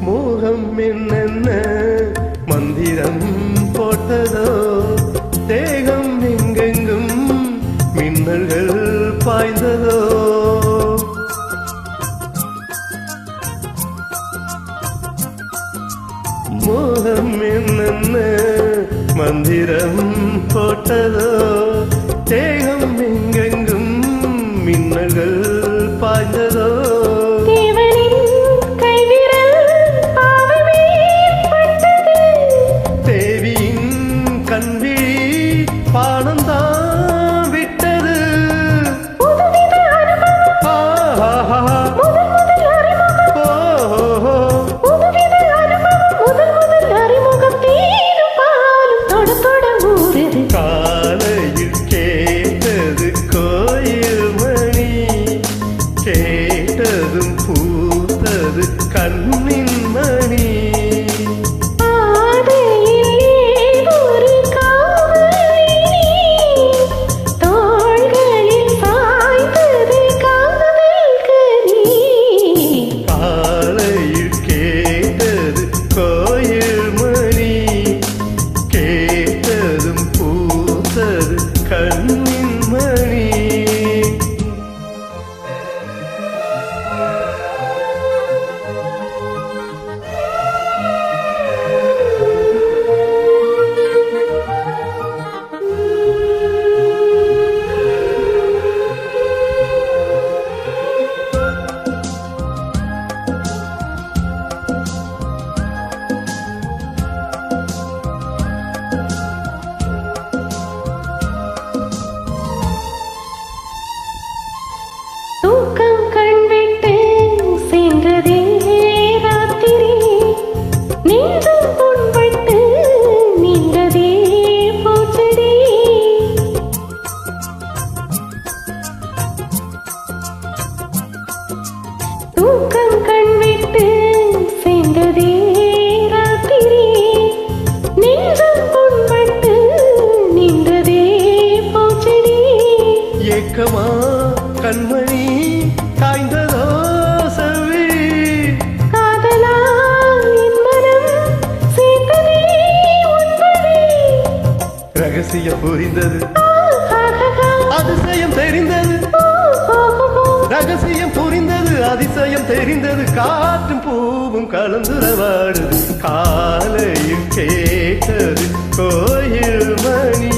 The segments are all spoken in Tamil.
மோகம் என்னென்ன மந்திரம் போட்டதோ தேகம் எங்கெங்கும் மின்னல்கள் பாய்ந்ததோ மோகம் என்னென்ன மந்திரம் போட்டதோ தேகம் எங்கெங்கும் மின்னல்கள் பாய்ந்ததோ பானந்தான் விட்டது காலையில் கேட்டது கோயில் மணி கேட்டதும் பூத்தது கண்ணின் மணி கண்ணின் மணி ஏக்கமா கண்மணி காய்ந்ததோ செவ்வி காதலா என் மனம் சேர்ந்ததே உன்படி ரகசியம் புரிந்தது அதிசயம் தெரிந்தது ரகசியம் புரிந்தது அதிசயம் தெரிந்தது காற்றும் பூவும் கலந்துரவாடுது காலையில் கேட்டது கோயில் மணி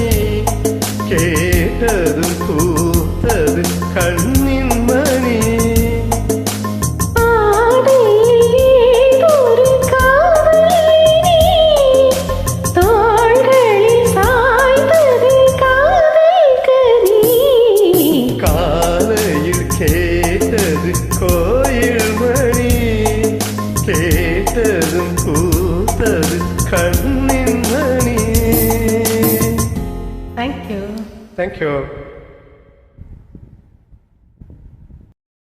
கேட்டதும் பூத்தது கண்ணின் மணி காலையில் கேட்டது கோயில் மணி கேட்டதும் பூத்தது கண்ணின் மணி. Thank you. Thank you.